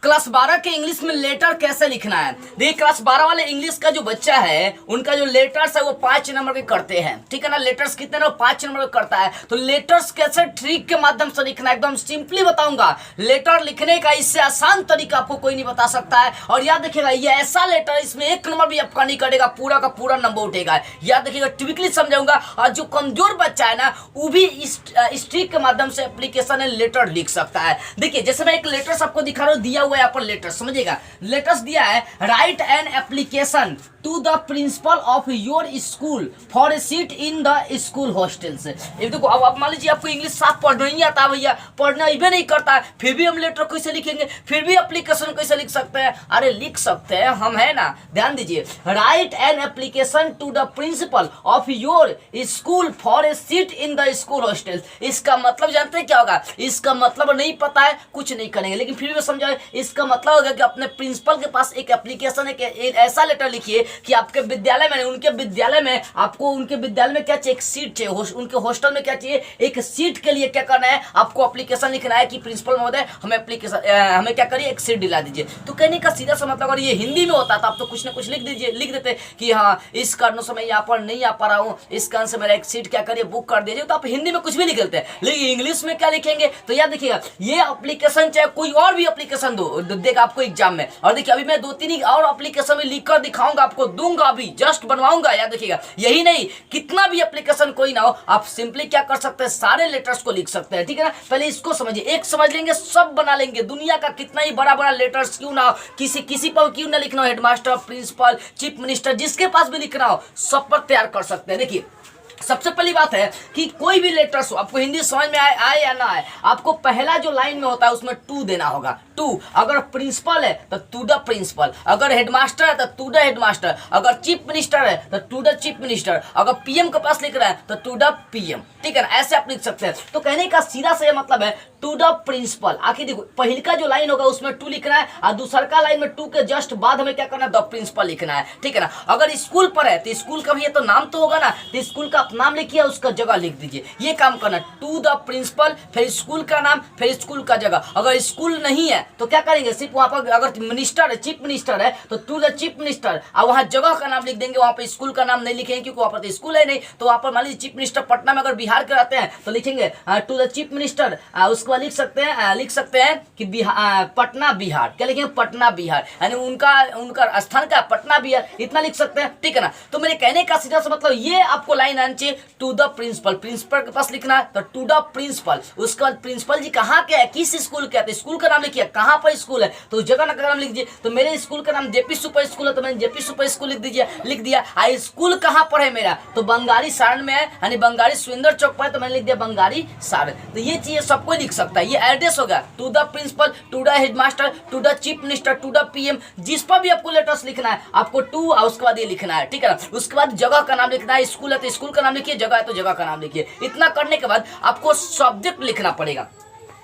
Class 12 के English में letter कैसे लिखना है। देखिए क्लास 12 वाले इंग्लिश का जो बच्चा है उनका जो लेटर्स है वो 5 नंबर के करते हैं, ठीक है ना। लेटर्स कितने ना 5 नंबर के करता है। तो लेटर्स कैसे ट्रिक के माध्यम से लिखना है एकदम सिंपली बताऊंगा। लेटर लिखने का इससे आसान तरीका आपको कोई नहीं बता सकता है। और याद रखिएगा ये ऐसा लेटर इसमें 1 नंबर भी आपका नहीं करेगा, पूरा का पूरा नंबर उठेगा। याद रखिएगा टिपिकली समझाऊंगा। और जो कमजोर बच्चा है ना वो भी इस ट्रिक के माध्यम से एप्लीकेशन में लेटर लिख सकता है। देखिए जैसे मैं एक लेटर्स आपको दिखा रहा हूँ, दिया हुआ है यहाँ पर लेटर, समझिएगा। लेटर्स दिया है write an application to the principal of your school for a seat in the school hostels. ये देखो अब मान लीजिए आपको इंग्लिश साफ पढ़ना नहीं आता भैया, पढ़ना भी नहीं करता है, फिर भी हम लेटर कैसे लिखेंगे, फिर भी एप्लीकेशन कैसे लिख सकते हैं। अरे लिख सकते हैं हम, है ना। ध्यान दीजिए, write an application to the principal of your school for a seat in the school hostels. इसका मतलब जानते हैं क्या होगा? इसका मतलब नहीं पता है कुछ नहीं करेंगे, लेकिन फिर भी समझाए। इसका मतलब होगा कि अपने प्रिंसिपल के पास एक एप्लीकेशन, एक ऐसा लेटर लिखिए कि आपके विद्यालय में, उनके विद्यालय में आपको, उनके विद्यालय में क्या चाहिए, एक सीट चाहिए, उनके हॉस्टल में क्या चाहिए, एक सीट के लिए क्या करना है, आपको एप्लीकेशन लिखना है कि प्रिंसिपल महोदय हमें एप्लीकेशन, हमें क्या करिए, एक सीट दिला दीजिए। तो कहने का सीधा सा मतलब, अगर ये हिंदी में होता तो आप तो कुछ ना कुछ लिख दीजिए, लिख देते कि हाँ इस कारणों से मैं यहाँ पर नहीं आ पा रहा हूँ, इस कारण से मेरा एक सीट क्या करिए बुक कर दीजिए। तो आप हिंदी में कुछ भी लिख देते हैं, लेकिन इंग्लिश में क्या लिखेंगे? तो याद देखिएगा ये एप्लीकेशन चाहे कोई और भी एप्लीकेशन देगा आपको एग्जाम में। और देखिए अभी मैं 2-3 और एप्लीकेशन में लिखकर दिखाऊंगा, आपको दूंगा, अभी जस्ट बनवाऊंगा। याद देखिएगा यही नहीं, कितना भी एप्लीकेशन कोई ना हो, आप सिंपली क्या कर सकते हैं, सारे लेटर्स को लिख सकते हैं, ठीक है ना। पहले इसको समझिए, एक समझ लेंगे सब बना लेंगे। दुनिया का कितना ही बड़ा बड़ा लेटर्स क्यों ना हो, किसी पर क्यों ना लिखना हो, हेडमास्टर, प्रिंसिपल, चीफ मिनिस्टर, जिसके पास भी लिखना हो सब पर तैयार कर सकते हैं। देखिए सबसे पहली बात है कि कोई भी लेटर्स हो, आपको हिंदी समझ में आए या ना आए, आपको पहला जो लाइन में होता है उसमें टू देना होगा। टू, अगर प्रिंसिपल है तो टू द प्रिंसिपल, अगर हेडमास्टर है तो टू द हेडमास्टर, अगर चीफ मिनिस्टर है तो टू द चीफ मिनिस्टर, अगर पीएम के पास लिख रहा है तो टू द पीएम, ठीक है ना। ऐसे आप लिख सकते हैं। तो कहने का सीधा सा मतलब है टू द प्रिंसिपल। आखिर देखो पहले का जो लाइन होगा उसमें टू लिखना है, और दूसरा का लाइन में टू के जस्ट बाद हमें क्या करना है, द प्रिंसिपल लिखना है, ठीक है ना। अगर स्कूल पर है तो स्कूल का भी तो नाम तो होगा ना, तो स्कूल का नाम लिखिए, उसका जगह लिख दीजिए। ये काम करना, टू द प्रिंसिपल, फिर स्कूल का नाम, फिर स्कूल का जगह। अगर स्कूल नहीं है तो क्या करेंगे, सिर्फ वहां पर अगर मिनिस्टर है, चीफ मिनिस्टर है तो टू द चीफ मिनिस्टर, और वहां जगह का नाम लिख देंगे, वहां पर स्कूल का नाम नहीं लिखेंगे क्योंकि वहां पर तो स्कूल है नहीं। तो वहां पर मान लीजिए चीफ मिनिस्टर पटना में अगर बिहार के रहते हैं तो लिखेंगे टू द चीफ मिनिस्टर, उसके बाद लिख सकते हैं कि पटना बिहार, क्या लिखेंगे, पटना बिहार, यानी उनका स्थान का पटना बिहार, इतना लिख सकते हैं, ठीक है ना। तो मेरे कहने का सीधा सा मतलब ये आपको लाइन आनी चाहिए, टू द प्रिंसिपल, प्रिंसिपल के पास लिखना है तो टू द प्रिंसिपल। उसके बाद प्रिंसिपल जी कहाँ के है, किस स्कूल के है, स्कूल का नाम लिखिए, कहाँ पर स्कूल है तो जगह का नाम लिख दीजिए। तो मेरे स्कूल का नाम जेपी सुपर स्कूल है तो मैंने जेपी सुपर स्कूल लिख दिया। स्कूल कहाँ पर है मेरा, तो बंगाली सारण में है, यानी बंगाली सुरेंद्र चौक पर है तो मैंने लिख दिया बंगाली सारण। तो ये चीजें सबको लिख सकता है, ये एड्रेस होगा, to the principal, to the headmaster, to the chief minister, to the PM, जिस पर भी आपको लेटर्स लिखना है आपको टू और उसके बाद ये लिखना है, ठीक है ना। उसके बाद जगह का नाम लिखना है, स्कूल है तो स्कूल का नाम लिखिए, जगह है तो जगह का नाम लिखिए। इतना करने के बाद आपको सब्जेक्ट लिखना पड़ेगा।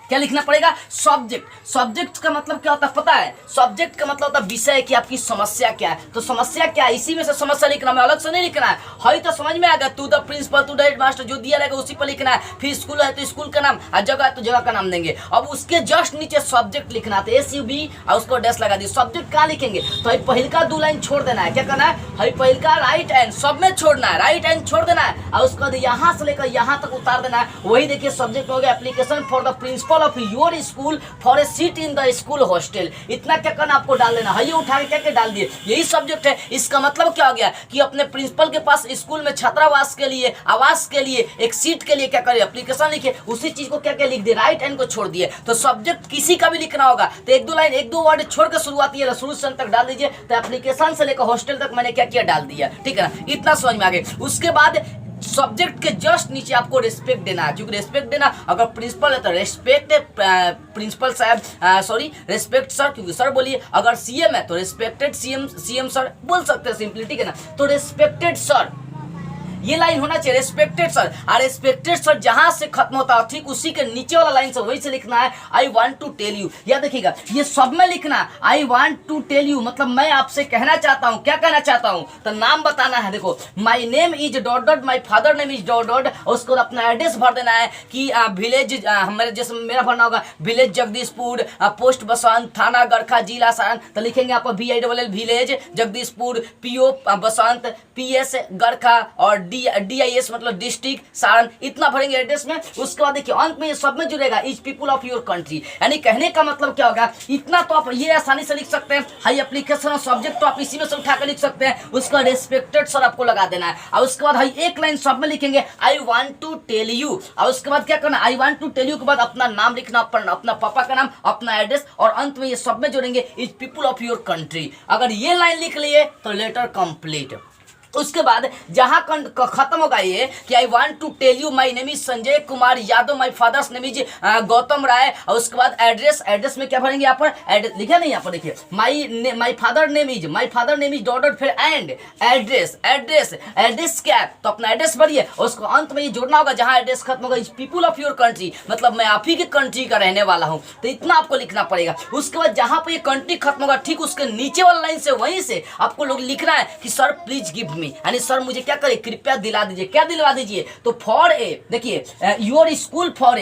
क्या लिखना पड़ेगा, सब्जेक्ट। सब्जेक्ट का मतलब क्या होता है पता है, सब्जेक्ट का मतलब होता है विषय की आपकी समस्या क्या है। तो समस्या क्या है, इसी में से समस्या लिखना है, अलग से नहीं लिखना है तो समझ में आएगा, to the principal, to the headmaster, जो दिया रहेगा उसी पर लिखना है। फिर स्कूल है तो स्कूल का नाम, और जगह है तो जगह का नाम देंगे। अब उसके जस्ट नीचे सब्जेक्ट लिखना है, SUB और उसको डैश लगा दिए। सब्जेक्ट कहाँ लिखेंगे, तो पहले का 2 लाइन छोड़ देना है, क्या करना है, पहले का राइट एंड सब में छोड़ना है, राइट एंड छोड़ देना है, और उसके बाद यहाँ से लेकर यहाँ तक उतार देना है। वही देखिए सब्जेक्ट हो गया application for the principal of your school for a seat in the school hostel. इतना क्या करना आपको डाल देना है, ये उठा के क्या डाल दिए, यही सब्जेक्ट है। इसका मतलब क्या हो गया कि अपने प्रिंसिपल के पास स्कूल में छात्रावास के लिए, आवास के लिए, एक सीट के लिए क्या करिए, एप्लीकेशन लिखिए, उसी चीज को क्या क्या लिख दिए, राइट एंड को छोड़ दिए। तो सब्जेक्ट किसी का भी लिखना होगा तो 1-2 लाइन, 1-2 वर्ड छोड़ के शुरुआती है शुरू से अंत तक डाल दीजिए। तो एप्लीकेशन से लेकर हॉस्टल तक मैंने क्या किया, डाल दिया, ठीक है ना। इतना समझ में आ गया। उसके बाद सब्जेक्ट के जस्ट नीचे आपको रिस्पेक्ट देना है, क्योंकि रिस्पेक्ट देना, अगर प्रिंसिपल है तो रिस्पेक्ट प्रिंसिपल साहब, सॉरी रिस्पेक्ट सर, क्योंकि सर बोलिए। अगर सीएम है तो रिस्पेक्टेड सीएम सर बोल सकते हैं सिंपली, ठीक है ना। तो रिस्पेक्टेड सर, ये लाइन होना चाहिए रेस्पेक्टेड सर। और रेस्पेक्टेड सर जहां से खत्म होता है ठीक उसी के नीचे वाला लाइन से वही से लिखना है I want to tell you. या देखिएगा ये सब में लिखना I want to tell you, मतलब मैं आपसे कहना चाहता हूं। क्या कहना चाहता हूं? तो नाम बताना है। देखो माई name is dot dot, my father name is dot dot, उसको अपना एड्रेस भर देना है कि विलेज हमारे जैसे मेरा भरना होगा विलेज जगदीशपुर, पोस्ट बसंत, थाना गरखा, जिला सारण। तो लिखेंगे आप VILL विलेज जगदीशपुर, PO बसंत, PS गरखा और DIS मतलब डिस्ट्रिक्ट सारण, इतना भरेंगे एड्रेस में। उसके बाद देखिए अंत में ये सब में जुड़ेगा is people of your country. यानी कहने का मतलब क्या होगा, इतना तो आप ये आसानी से लिख सकते हैं। हाई एप्लीकेशन और सब्जेक्ट तो आप इसी में से उठा कर लिख सकते हैं। उसका रेस्पेक्टेड सर आपको लगा देना है। और उसके बाद हाई एक लाइन सब में लिखेंगे I want to tell you. और उसके बाद क्या करना, I want to tell you के बाद अपना नाम लिखना, अपना पापा का नाम, अपना एड्रेस, और अंत में ये सब में जोड़ेंगे is people of your country. अगर ये लाइन लिख लिए तो लेटर कंप्लीट। उसके बाद जहां खत्म होगा ये कि I want to tell you my name is Sanjay Kumar Yadav, my father's name is Gautam Rai. और उसके बाद एड्रेस में क्या भरेंगे, यहाँ पर एड्रेस लिखा नहीं, यहाँ पर देखिए माई father name is dot dot, फिर एंड एड्रेस क्या है तो अपना एड्रेस भरिए। उसको अंत में ये जोड़ना होगा जहां एड्रेस खत्म होगा is people of your country, मतलब मैं आप ही की कंट्री का रहने वाला हूं। तो इतना आपको लिखना पड़ेगा। उसके बाद जहां पर ये कंट्री खत्म होगा ठीक उसके नीचे वाला लाइन से वहीं से आपको लोग लिखना है कि सर प्लीज गिव मी, यानी सर मुझे क्या करे, कृपया दिला दीजिए। क्या दिलवा दीजिए, तो फॉर ए देखिए your school for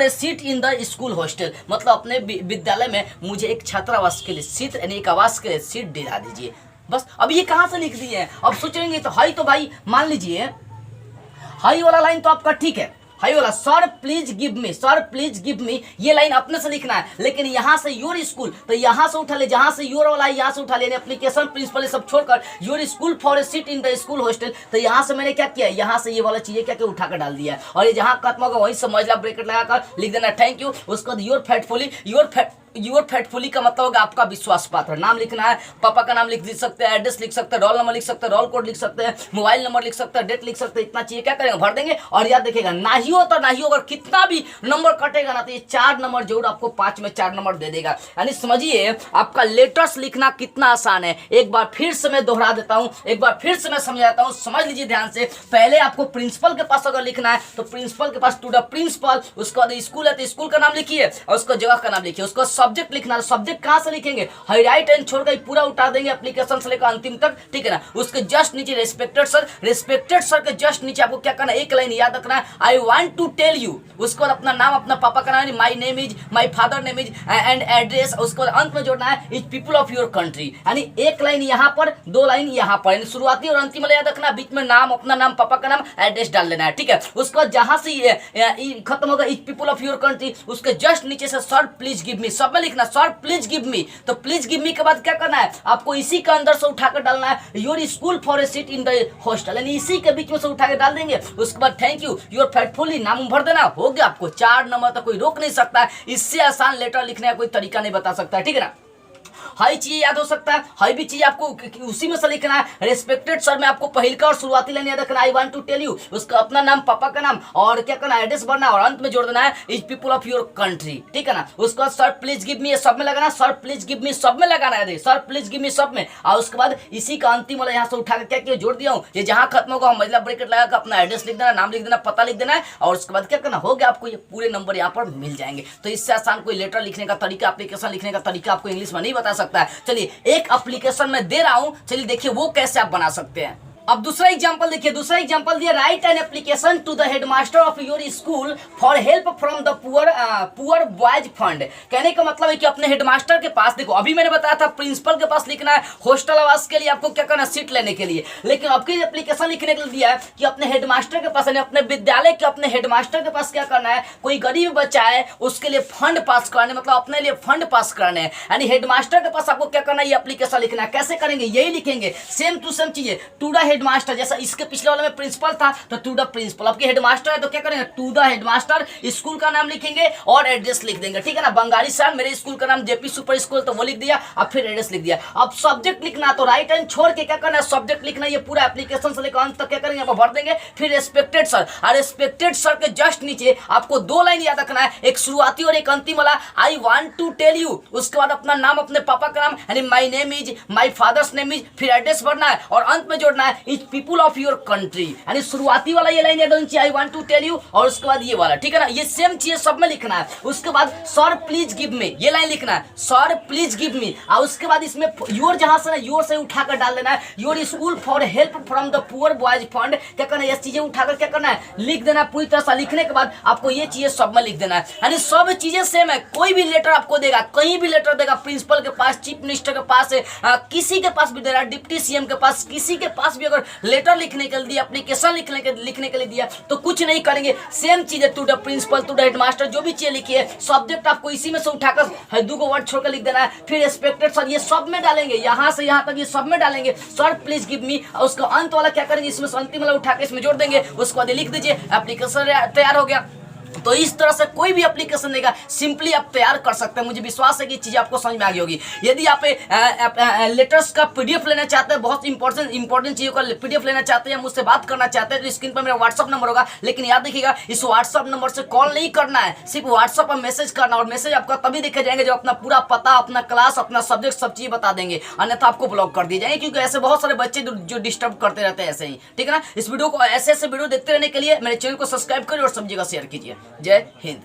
a seat in the school hostel, मतलब अपने विद्यालय में मुझे एक छात्रावास के लिए सीट यानी एक आवास के लिए सीट दिला दीजिए। बस अब ये कहां से लिख दिए हैं, अब सोचेंगे तो हाई तो भाई मान लीजिए हाई वाला लाइन तो आपका ठीक है, हाई वाला सर प्लीज गिव मी ये लाइन अपने से लिखना है। लेकिन यहां से योर स्कूल तो यहां से उठा ले, जहां से योर वाला है यहां से उठा ले, एप्लीकेशन प्रिंसिपल सब छोड़कर your school for a seat in the school hostel. तो यहां से मैंने क्या किया, यहां से ये वाला चीजें क्या उठा कर डाल दिया है। और ये जहां खत्म होगा वहीं समझ ला ब्रैकेट लगाकर लिख देना थैंक यू। उसके बाद योर फेटफुली का मतलब होगा आपका विश्वास पात्र। नाम लिखना है, पापा का नाम लिख सकते हैं, एड्रेस लिख सकते हैं, रोल नंबर लिख सकते हैं, रोल कोड लिख सकते हैं, मोबाइल नंबर लिख सकते हैं, डेट लिख सकते हैं। इतना चाहिए क्या करेंगे, भर देंगे। और याद देखिएगा ना ही हो तो ना ही हो, अगर कितना भी नंबर कटेगा ना तो ये 4 नंबर जरूर आपको 5 में 4 नंबर दे देगा। यानी समझिए आपका लेटर्स लिखना कितना आसान है। एक बार फिर से मैं दोहरा देता हूं, एक बार फिर से मैं समझाता हूं, समझ लीजिए ध्यान से। पहले आपको प्रिंसिपल के पास अगर लिखना है तो प्रिंसिपल के पास टू द प्रिंसिपल, उसके बाद स्कूल है तो स्कूल का नाम लिखिए और उसको जगह का नाम लिखिए। उसको सब्जेक्ट लिखना है, सब्जेक्ट कहां से लिखेंगे, हाईलाइट एंड छोड़कर पूरा उठा देंगे एप्लीकेशन से लेकर अंतिम तक, ठीक है ना। उसके जस्ट नीचे रेस्पेक्टेड सर के जस्ट नीचे आपको क्या करना है, एक लाइन याद रखना है I want to tell you. उसके बाद अपना नाम, अपना पापा का नाम, my name is, my father name is and address. उसके बाद अंत में जोड़ना है is people of your country. यानी एक लाइन यहाँ पर, 2 लाइन यहाँ पर, यानी शुरुआती और अंतिम याद रखना, बीच में नाम, अपना नाम, पापा का नाम, एड्रेस डाल देना है, ठीक है। उसके बाद जहां से खत्म होगा is people of your country, उसके जस्ट नीचे से सर प्लीज गिव मी, सब में लिखना सर प्लीज गिव मी। तो प्लीज गिव मी के बाद क्या करना है, आपको इसी के अंदर से उठाकर डालना है your school for a seat in the hostel, यानी इसी के बीच में से उठा के डाल देंगे। उसके बाद थैंक यू योर फेथफुली, नाम भर देना, हो गया। आपको 4 नंबर तक कोई रोक नहीं सकता है। इससे आसान लेटर लिखने का कोई तरीका नहीं बता सकता है, ठीक है ना। हाई चीज याद हो सकता है, हाई भी चीज आपको उसी में से लिखना है। रेस्पेक्टेड सर में आपको पहल का और शुरुआती लाइन याद रखना, I want to tell you, उसका अपना नाम, पापा का नाम और क्या करना, एड्रेस भरना और अंत में जोड़ देना है is people of your country, ठीक है ना। उसका सर प्लीज गिव मी सब में लगाना, सर प्लीज गिव मी सब में लगाना है, सर प्लीज गिव मी सब में। और उसके बाद इसी का अंतिम वाला यहाँ से उठा कर क्या किया, जोड़ दिया हूँ। ये जहां खत्म होगा मतलब ब्रैकेट लगाकर अपना एड्रेस लिख देना, नाम लिख देना, पता लिख देना है और उसके बाद क्या करना, हो गया। आपको ये पूरे नंबर यहाँ पर मिल जाएंगे। तो इससे आसान कोई लेटर लिखने का तरीका, एप्लीकेशन लिखने का तरीका आपको इंग्लिश में नहीं बता सकता है। चलिए एक एप्लीकेशन में दे रहा हूं, चलिए देखिए वो कैसे आप बना सकते हैं। अब दूसरा एग्जांपल देखिए, दूसरा एग्जांपल दिया, write an application to the headmaster of your school for help from the poor boys fund. कहने का मतलब है कि अपने हेडमास्टर के पास, देखो अभी मैंने बताया था प्रिंसिपल के पास लिखना है हॉस्टल आवास के लिए आपको क्या करना है, सीट लेने के लिए। लेकिन आपकी एप्लीकेशन लिखने के लिए दिया है कि अपने हेडमास्टर के पास, यानी अपने विद्यालय के अपने हेडमास्टर के पास क्या करना है, कोई गरीब बच्चा है उसके लिए फंड पास कराने, मतलब अपने लिए फंड पास कराने हैं। यानी हेडमास्टर के पास आपको क्या करना है, ये एप्लीकेशन लिखना है। कैसे करेंगे, यही लिखेंगे सेम टू सेम चीजें, टू द हेडमास्टर, जैसा इसके पिछले वाले में प्रिंसिपल था तो टू द प्रिंसिपल। आपके हेडमास्टर है तो क्या करेंगे, टू द हेडमास्टर, स्कूल का नाम लिखेंगे और एड्रेस लिख देंगे, ठीक है ना। बंगाली साल मेरे स्कूल का नाम जेपी सुपर स्कूल, तो वो लिख दिया, अब फिर एड्रेस लिख दिया। अब सब्जेक्ट लिखना तो राइट हैंड छोड़ के क्या करना है, सब्जेक्ट लिखना। ये पूरा एप्लीकेशन से लेकर अंत तक क्या करेंगे, आप भर देंगे। फिर रेस्पेक्टेड सर, और रेस्पेक्टेड सर के जस्ट नीचे आपको 2 लाइन याद रखना है, एक शुरुआती और एक अंतिम वाला, I want to tell you. उसके बाद अपना नाम, अपने पापा का नाम, यानी my name is, my father's name is, फिर एड्रेस भरना है और अंत में जोड़ना है is people of your country, यानी शुरुआती वाला ये लाइन ऐड होनी चाहिए, I want to tell you, और उसके बाद ये वाला, ठीक है ना, ये सेम चीज सब में लिखना है। उसके बाद सर प्लीज गिव मी, ये लाइन लिखना है, सर प्लीज गिव मी, और उसके बाद इसमें योर जहां से ना योर से उठाकर डाल देना है, your school for help from the poor boys fund, क्या करना है, ये चीजें उठाकर क्या करना है, लिख देना पूरी तरह से। लिखने के बाद आपको ये चीजें सब में लिख देना है, यानी सब चीजें सेम है। कोई भी लेटर आपको देगा, कहीं भी लेटर देगा, प्रिंसिपल के पास, चीफ मिनिस्टर के पास, किसी के पास भी दे रहा है, डिप्टी सीएम के पास, किसी के पास भी अगर लेटर लिखने के लिए दिया, एप्लीकेशन लिखने के लिए दिया, तो कुछ नहीं करेंगे, सेम चीज है, to the principal, to the headmaster, जो भी चीज लिखी है, सब्जेक्ट आपको इसी में से उठाकर 2 वर्ड छोड़कर लिख देना है। फिर एक्सपेक्टेड सर, ये सब में डालेंगे, यहाँ से यहाँ तक ये सब में डालेंगे, सर प्लीज गिव मी, और उसका अंत वाला क्या करेंगे, इसमें अंतिम वाला उठा के इसमें जोड़ देंगे, उसके बाद लिख दीजिए, एप्लीकेशन तैयार हो गया। तो इस तरह से कोई भी एप्लीकेशन देगा, सिंपली आप तैयार कर सकते हैं। मुझे विश्वास है कि चीज़ आपको समझ में आ गई होगी। यदि आप लेटर्स का पीडीएफ लेना चाहते हैं, बहुत इंपॉर्टेंट चीज़ों का पीडीएफ लेना चाहते हैं, मुझसे बात करना चाहते हैं, तो स्क्रीन पर मेरा व्हाट्सअप नंबर होगा। लेकिन याद रखिएगा, इस व्हाट्सअप नंबर से कॉल नहीं करना है, सिर्फ व्हाट्सअप पर मैसेज करना, और मैसेज आपका तभी देखे जाएंगे जब अपना पूरा पता, अपना क्लास, अपना सब्जेक्ट, सब चीज़ बता देंगे, अन्यथा आपको ब्लॉक कर दिए जाएंगे, क्योंकि ऐसे बहुत सारे बच्चे जो डिस्टर्ब करते रहते हैं ऐसे ही, ठीक है ना। इस वीडियो को ऐसे वीडियो देखते रहने के लिए मेरे चैनल को सब्सक्राइब करिए और सब जगह शेयर कीजिए। जय हिंद।